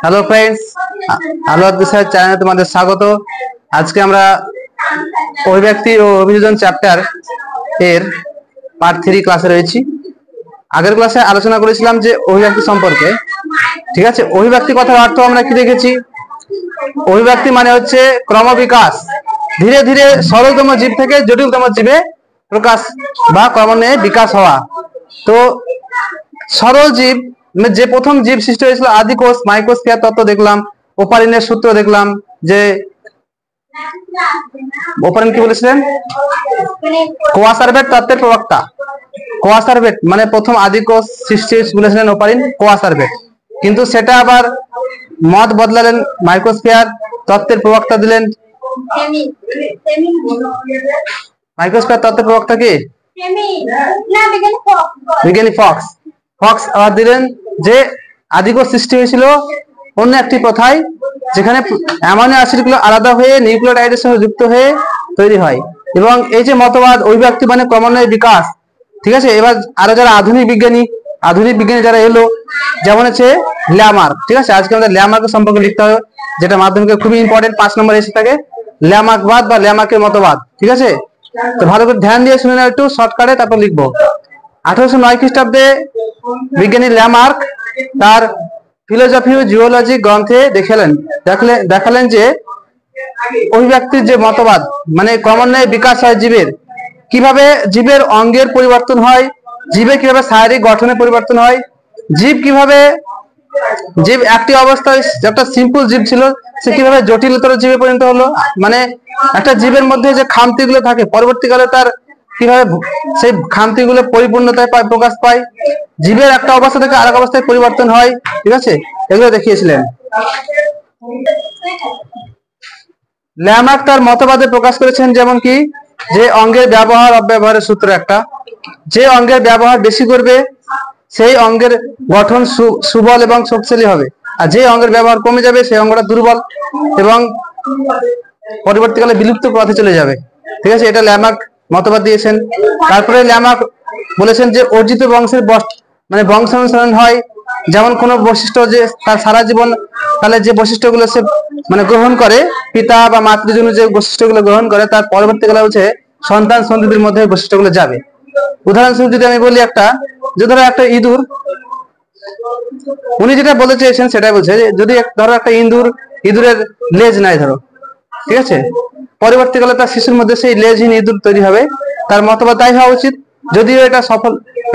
Hello friends, আলোর বিষয় চ্যানেলে তোমাদের স্বাগত। আজকে আমরা অভিব্যক্তি ও অভিযোজন চ্যাপ্টার এর পার্ট 3 ক্লাসে রয়েছি। আগের ক্লাসে আলোচনা করেছিলাম যে অভিব্যক্তি সম্পর্কে। ঠিক আছে, অভিব্যক্তি কথার অর্থ আমরা কি দেখেছি? অভিব্যক্তি মানে হচ্ছে ক্রমবিকাশ, ধীরে ধীরে সরলতম জীব থেকে জটিলতম জীবে প্রকাশ বা ক্রমান্বয়ে বিকাশ হওয়া। তো সরল জীব যে প্রথম জীব সৃষ্টি হয়েছিল আদি কোষ মাইক্রোস্ফিয়ার তত্ত্ব দেখলাম, ওপারিনের সূত্র দেখলাম। যে ওপারিন কি বলেছিলেন? কোয়াসারভেট তত্ত্বের প্রবক্তা। কোয়াসারভেট মানে প্রথম আদি কোষ সৃষ্টি বলেছিলেন ওপারিন, কোয়াসারভেট। কিন্তু সেটা আবার মত বদলালেন, মাইক্রোস্ফিয়ার তত্ত্বের প্রবক্তা দিলেন। মাইক্রোস্ফিয়ার তত্ত্বের প্রবক্তা কি? বিজ্ঞানী ফক্স। ফক্স আবার দিলেন যে আদিকোষ সৃষ্টি হয়েছিল অন্য একটি প্রথায়, যেখানে অ্যামাইনো অ্যাসিড গুলো আলাদা হয়ে নিউক্লিওটাইডের সঙ্গে যুক্ত হয়ে তৈরি হয়। এবং এই যে মতবাদ অভিব্যক্তি মানে ক্রমান্বয়ে বিকাশ। ঠিক আছে, এবার আরো যারা আধুনিক বিজ্ঞানী যারা এলো, যেমন হচ্ছে ল্যামার্ক। ঠিক আছে, আজকে আমাদের ল্যামার্কের সম্পর্কে লিখতে হবে, যেটা মাধ্যমিকে খুবই ইম্পর্টেন্ট, 5 নম্বর এসে থাকে। ল্যামার্কবাদ বা ল্যামার্কের মতবাদ। ঠিক আছে, তো ভালো করে ধ্যান দিয়ে শুনে নাও, একটু শর্টকাটে তারপর লিখবো। 1809 খ্রিস্টাব্দে বিজ্ঞানী ল্যামার্ক তার ফিলোসফি ও জিওলজি গ্রন্থে দেখালেন যে অভিব্যক্তির যে মতবাদ মানে ক্রমান্বয়ে বিকাশ হয় জীবের, কিভাবে জীবের অঙ্গের পরিবর্তন হয়, জীবের কিভাবে শারীরিক গঠনের পরিবর্তন হয়, জীব একটি অবস্থায় একটা সিম্পল জীব ছিল, সে কিভাবে জটিলতর জীবে পরিণত হলো। মানে একটা জীবের মধ্যে যে খামতিগুলো থাকে, পরবর্তীকালে তার কিভাবে সেই খামতিগুলো পরিপূর্ণতায় প্রকাশ পায়, জীবের একটা অবস্থা থেকে আরেক অবস্থায় পরিবর্তন হয়। ঠিক আছে, এগুলো দেখিয়েছিলেন ল্যামার্ক। তার মতবাদে প্রকাশ করেছেন যেমন কি, যে অঙ্গের ব্যবহার অব্যবহারের সূত্র একটা, যে অঙ্গের ব্যবহার বেশি করবে সেই অঙ্গের গঠন সুবল এবং শক্তিশালী হবে, আর যে অঙ্গের ব্যবহার কমে যাবে সেই অঙ্গটা দুর্বল এবং পরবর্তীকালে বিলুপ্ত পথে চলে যাবে। ঠিক আছে, এটা ল্যামার্ক মতবাদ দিয়েছেন। তারপরে ল্যামার্ক বলেছেন যে অর্জিত বংশের মানে বংশানুসরণ হয়, যেমন কোন বৈশিষ্ট্য যে তার সারা জীবন তাহলে যে বৈশিষ্ট্যগুলো সে মানে গ্রহণ করে, পিতা বা মাতৃজন্য যে বৈশিষ্ট্যগুলো গ্রহণ করে, তার পরবর্তীকালে হচ্ছে সন্তান সন্ততির মধ্যে বৈশিষ্ট্যগুলো যাবে। উদাহরণস্বরূপ যদি আমি বলি, ধরো একটা ইঁদুর, উনি যেটা বলতে চেয়েছেন সেটাই বলছে, যদি ধরো একটা ইঁদুরের লেজ নাই ধরো, ঠিক আছে, পরবর্তীকালে তার শিশুর মধ্যে সেই লেজহীন ইঁদুর তৈরি হবে। তার মতবাদ তাই হওয়া উচিত, যদিও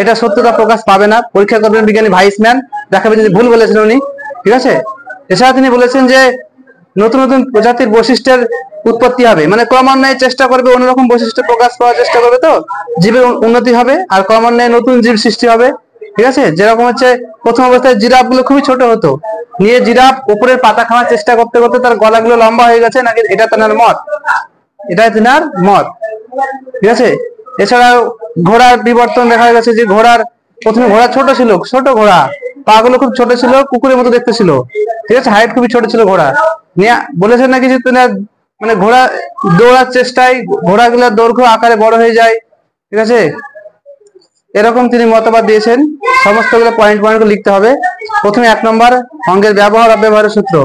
এটা সত্যতা প্রকাশ পাবে না। পরীক্ষা করবেন বিজ্ঞানী ভাইসম্যান, দেখাবে যদি ভুল বলেছেন উনি। ঠিক আছে, এছাড়া তিনি বলেছেন যে নতুন নতুন প্রজাতির বৈশিষ্ট্যের উৎপত্তি হবে, মানে ক্রমান্বয়ে চেষ্টা করবে অন্যরকম বৈশিষ্ট্য প্রকাশ পাওয়ার চেষ্টা করবে, তো জীবের উন্নতি হবে আর ক্রমান্বয়ে নতুন জীব সৃষ্টি হবে। ঠিক আছে, যেরকম হচ্ছে প্রথম অবস্থায় জিরাফ গুলো খুবই ছোট হতো, নিয়ে জিরাফ উপরের পাতা খাওয়ার চেষ্টা করতে করতে তার গলাগুলো লম্বা হয়ে গেছে, নাকি এটা তার মত, ঠিক আছে। এছাড়াও ঘোড়ার বিবর্তন দেখা গেছে, যে প্রথমে ঘোড়া ছোট ছিল, ঘোড়া পা গুলো খুব ছোট ছিল, কুকুরের মতো দেখতে ছিল। ঠিক আছে, হাইট খুবই ছোট ছিল ঘোড়া নিয়ে, বলেছেন নাকি যে মানে ঘোড়া দৌড়ার চেষ্টায় ঘোড়াগুলোর দৈর্ঘ্য আকারে বড় হয়ে যায়। ঠিক আছে, এরকম তিনি মতবাদ দিয়েছেন। সমস্ত গুলো পয়েন্ট লিখতে হবে। প্রথমে 1 নম্বর অঙ্গের ব্যবহার অব্যবহারের সূত্র,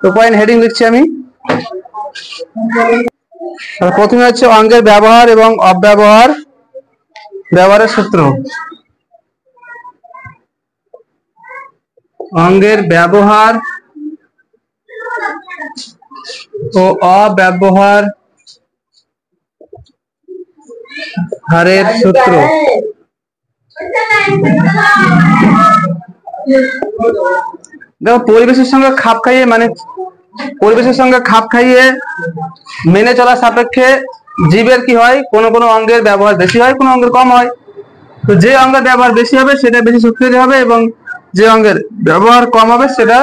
তো পয়েন্ট হেডিং লিখছি আমি। প্রথমে হচ্ছে অঙ্গের ব্যবহার এবং ব্যবহারের সূত্র। অঙ্গের ব্যবহার ও অব্যবহার হারের সূত্র। দেখো, পরিবেশের সঙ্গে খাপ খাইয়ে মেনে চলার সাপেক্ষে জীবের কি হয়, কোন কোন অঙ্গের ব্যবহার বেশি হয়, কোন অঙ্গের কম হয়। তো যে অঙ্গের ব্যবহার বেশি হবে সেটা বেশি শক্তিশালী হবে, এবং যে অঙ্গের ব্যবহার কম হবে সেটা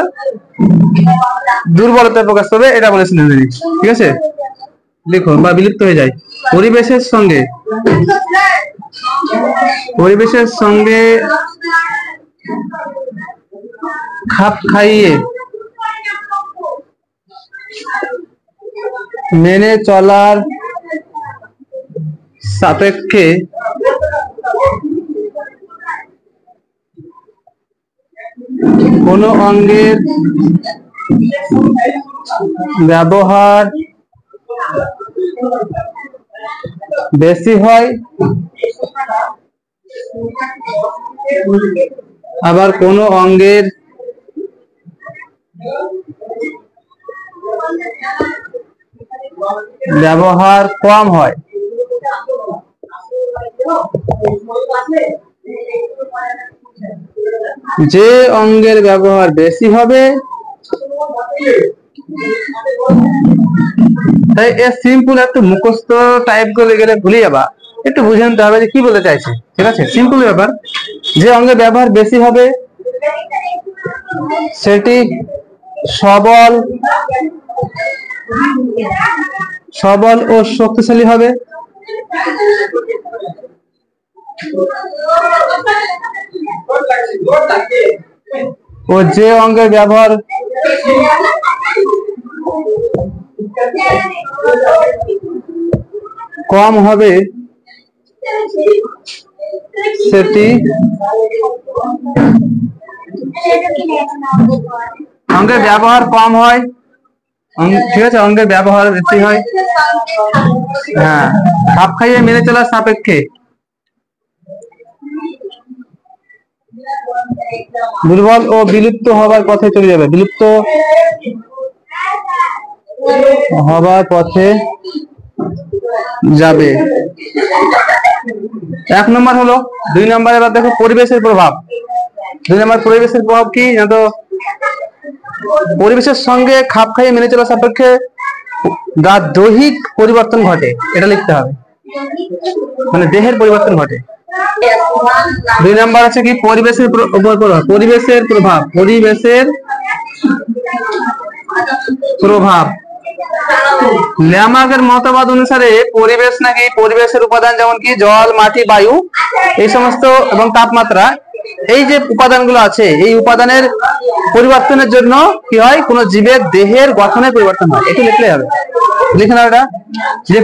দুর্বলতা প্রকাশ পাবে, এটা বলেছিলেন। ঠিক আছে, লিখো বা বিলুপ্ত হয়ে যায়। পরিবেশের সঙ্গে খাপ খাইয়ে মেনে চলার সাপেক্ষে কোনো অঙ্গের ব্যবহার বেশি হয়, আবার কোনো অঙ্গের ব্যবহার কম হয়। যে অঙ্গের ব্যবহার বেশি হবে, তাই এর সিম্পল একটু মুখস্থ টাইপ করে গেলে ভুলে যাবা, একটু বুঝে নিতে হবে যে কি বলতে চাইছে। ঠিক আছে, সিম্পল ব্যাপার। যে অঙ্গের ব্যবহার বেশি হবে সেটি সবল ও শক্তিশালী হবে। ও যে অঙ্গের ব্যবহার কম হবে সেটি অঙ্গের ব্যবহার কম হয়। ঠিক আছে, অঙ্গের ব্যবহার বেশি হয়। হ্যাঁ, খাপ খাইয়ে মেনে চলার সাপেক্ষে। দুর্বল ও বিলুপ্ত হবার পথে চলে যাবে, বিলুপ্ত হবার পথে যাবে। 1 নম্বর হলো। 2 নম্বর এবার দেখো পরিবেশের প্রভাব। 2 নম্বর পরিবেশের প্রভাব কি জানো? পরিবেশের সঙ্গে খাপ খাইয়ে মেনে চলার সাপেক্ষে দৈহিক পরিবর্তন ঘটে, এটা লিখতে হবে, মানে দেহের পরিবর্তন ঘটে। 2 নম্বর আছে কি পরিবেশের উপর প্রভাব। পরিবেশের প্রভাব, পরিবেশের প্রভাব। ল্যামার্কের মতবাদ অনুসারে পরিবেশ নাকি পরিবেশের উপাদান যেমন কি জল, মাটি, বায়ু এই সমস্ত এবং তাপমাত্রা, এই যে উপাদানগুলো আছে এই উপাদানের পরিবর্তনের জন্য কি হয়, কোন জীবের দেহের গঠনের পরিবর্তন হয়। এটা লিখলে হবে, লিখে নাও এটা যে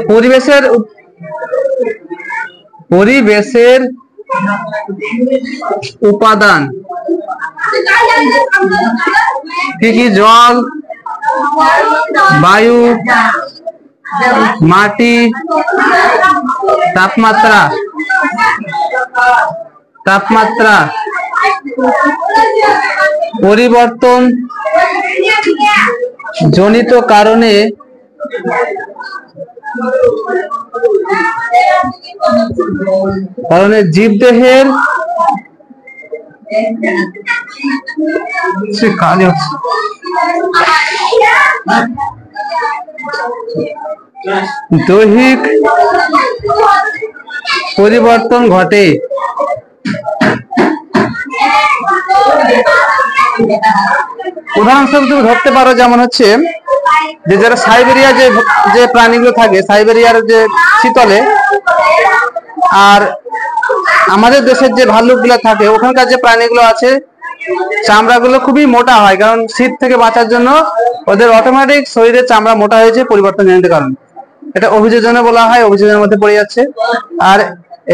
পরিবেশের উপাদান কি কি? জল, বায়ু, মাটি, তাপমাত্রা পরিবর্তন জনিত কারণে জীবদেহের দৈহিক পরিবর্তন ঘটে। উদাহরণস্বরূপ তুমি ধরতে পারো, যেমন হচ্ছে যে যারা সাইবেরিয়া যে প্রাণীগুলো থাকে, সাইবেরিয়ার যে শীতলে, আর আমাদের দেশের যে ভাল্লুকগুলো থাকে, ওখানকার যে প্রাণীগুলো আছে চামড়াগুলো খুবই মোটা হয়, কারণ শীত থেকে বাঁচার জন্য ওদের অটোমেটিক শরীরের চামড়া মোটা হয়েছে পরিবর্তন জনিত কারণে। এটা অভিযোজনে বলা হয়, অভিযোজনের মধ্যে পড়ে যাচ্ছে। আর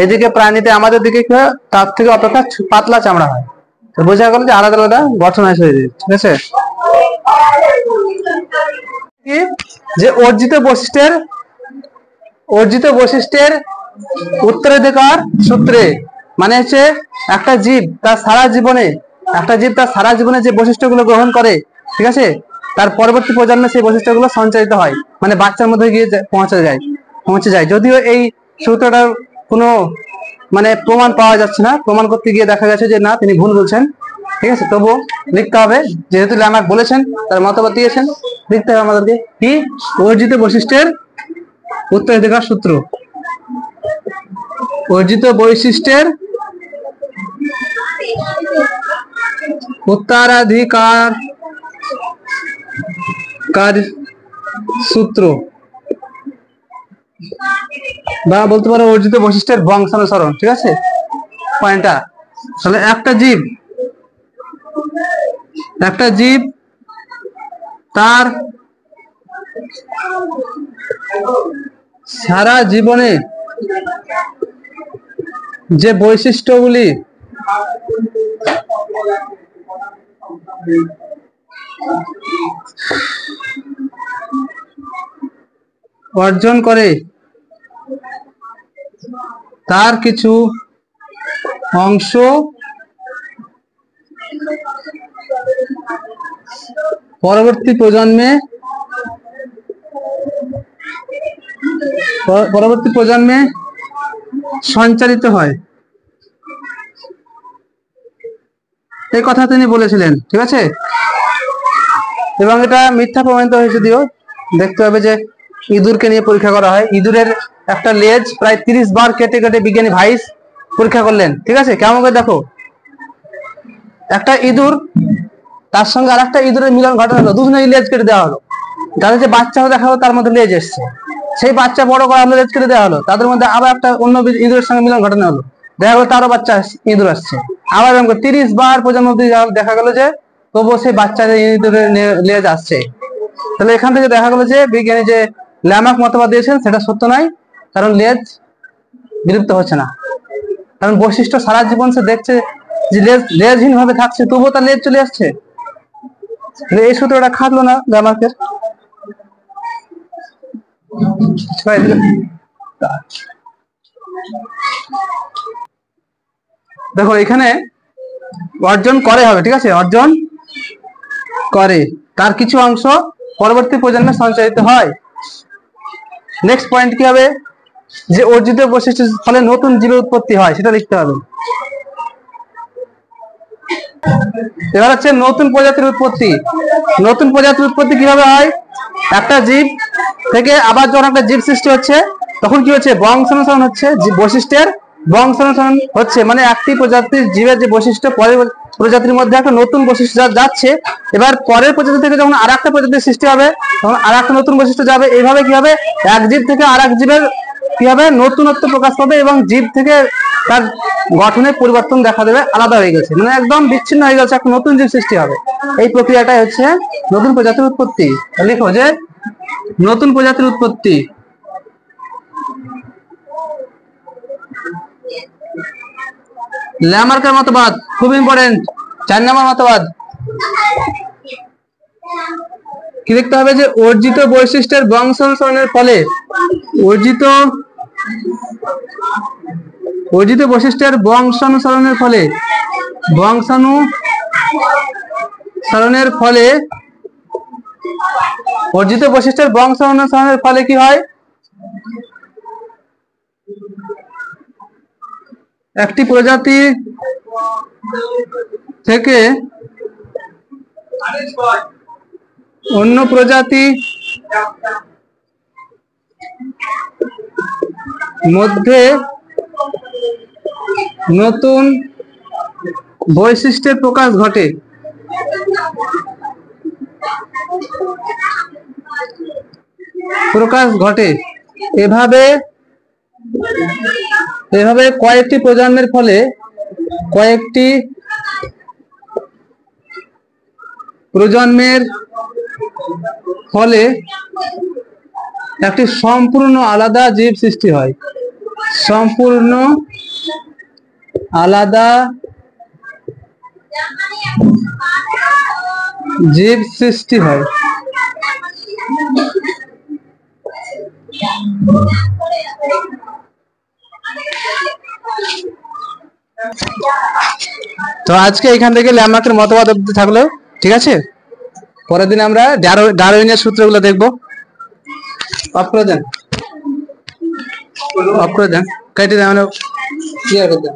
এদিকে প্রাণীতে আমাদের দিকে কি হয়, তার থেকে অপেক্ষা পাতলা চামড়া হয়। তো বোঝা গেল যে আলাদা আলাদা গঠন হয় শরীরে। ঠিক আছে, যে অর্জিত বৈশিষ্ট্যের উত্তরাধিকার সূত্রে, মানে হচ্ছে একটা জীব তার সারা জীবনে যে বৈশিষ্ট্যগুলো গ্রহণ করে, ঠিক আছে, তার পরবর্তী প্রজন্মে সেই বৈশিষ্ট্যগুলো সঞ্চারিত হয়, মানে বাচ্চার মধ্যে গিয়ে পৌঁছে যায়। যদিও এই সূত্রটার কোনো মানে প্রমাণ পাওয়া যাচ্ছে না, প্রমাণ করতে গিয়ে দেখা গেছে যে না, তিনি ভুল বলছেন। ঠিক আছে, তবুও লিখতে হবে, যেহেতু ল্যামার্ক বলেছেন, তার মতবাদ দিয়েছেন, লিখতে হবে আমাদেরকে কি অর্জিত বৈশিষ্ট্যের উত্তরাধিকার সূত্র। অর্জিত বৈশিষ্ট্যের উত্তরাধিকার সূত্র, বা বলতে পারো অর্জিত বৈশিষ্ট্যের বংশানুসরণ। ঠিক আছে, পয়েন্টটা তাহলে একটা জীব তার সারা জীবনে যে বৈশিষ্ট্যগুলি অর্জন করে তার কিছু অংশ পরবর্তী প্রজন্মে সঞ্চারিত হয়, এই কথা তিনি বলেছিলেন। ঠিক আছে, এবং এটা মিথ্যা প্রমাণিত হয়েছে। যদিও দেখতে হবে যে ইঁদুরকে নিয়ে পরীক্ষা করা হয়, ইঁদুরের একটা লেজ প্রায় 30 বার কেটে কেটে বিজ্ঞানী ভাইস পরীক্ষা করলেন। ঠিক আছে, কেমন করে দেখো, একটা ইঁদুর তার সঙ্গে আর একটা ইঁদুরের মিলন ঘটানো হলো, দুজনের লেজ কেটে দেওয়া হলো। তাদের যে বাচ্চা দেখা হলো তার মধ্যে লেজ এসছে, সেই বাচ্চা বড় করা হলো, লেজ কেটে দেওয়া হলো, তাদের মধ্যে আবার একটা অন্য ইঁদুরের সঙ্গে মিলন ঘটানো হলো, দেখা গেলো তারও বাচ্চা ইঁদুর আসছে। আবার 30 বার প্রজন্ম দেখা গেল যে তবুও সেই বাচ্চা ইঁদুরের লেজ আসছে। তাহলে এখান থেকে দেখা গেল যে বিজ্ঞানী যে ল্যামার্ক মতবাদ দিয়েছেন সেটা সত্য নয়, কারণ লেজ বিলুপ্ত হচ্ছে না, কারণ বৈশিষ্ট্য সারা জীবন সে দেখছে যে লেজহীন ভাবে থাকছে, তবুও তার লেজ চলে আসছে। এই সূত্রটা খাটলো না ল্যামার্কের। দেখো এখানে অর্জন করে হবে, ঠিক আছে, অর্জন করে তার কিছু অংশ পরবর্তী প্রজন্মে সঞ্চারিত হয়। নেক্সট পয়েন্ট কি হবে, যে অর্জিত বৈশিষ্ট্যের ফলে নতুন জীবের উৎপত্তি হয়, সেটা লিখতে হবে। এবার হচ্ছে নতুন প্রজাতির উৎপত্তি। নতুন প্রজাতির উৎপত্তি কিভাবে হয়, একটা জীব থেকে আবার যখন একটা জীব সৃষ্টি হচ্ছে তখন কি হচ্ছে, বংশানুসরণ হচ্ছে, বৈশিষ্ট্যের বংশানুসরণ হচ্ছে, মানে একটি প্রজাতির জীবের যে বৈশিষ্ট্য পরের প্রজাতির মধ্যে একটা নতুন বৈশিষ্ট্য যাচ্ছে, এবার পরের প্রজাতি থেকে যখন আর একটা প্রজাতির সৃষ্টি হবে তখন আর একটা নতুন বৈশিষ্ট্য যাবে। এইভাবে কি হবে, এক জীব থেকে আর এক জীবের কি হবে, নতুনত্ব প্রকাশ পাবে এবং জীব থেকে তার গঠনের পরিবর্তন দেখা দেবে, আলাদা হয়ে গেছে, মানে একদম বিচ্ছিন্ন হয়ে গেছে, একটা নতুন জীব সৃষ্টি হবে। এই প্রক্রিয়াটাই হচ্ছে নতুন প্রজাতির উৎপত্তি। লিখো যে নতুন প্রজাতির উৎপত্তি। ল্যামার্কের মতবাদ খুব ইম্পর্টেন্ট, 4 নম্বর মতবাদ। কি দেখতে হবে, যে অর্জিত বৈশিষ্ট্যের বংশানুসরণের ফলে অর্জিত বৈশিষ্ট্যের বংশানুসরণের ফলে অর্জিত বৈশিষ্ট্যের বংশানুসরণের ফলে কি হয়, একটি প্রজাতি থেকে অন্য প্রজাতি মধ্যে নতুন বৈশিষ্ট্যের প্রকাশ ঘটে। এভাবে কয়েকটি প্রজন্মের ফলে একটি সম্পূর্ণ আলাদা জীব সৃষ্টি হয়। সম্পূর্ণ আলাদা জীব সৃষ্টি হয়। তো আজকে এখান থেকে ল্যামার্কের মতবাদ অবধি থাকলো, ঠিক আছে। পরের দিন আমরা ডারউইনের সূত্রগুলো দেখবো। অফ করে দেন, কেটে দেন, ক্লিয়ার করে দেন।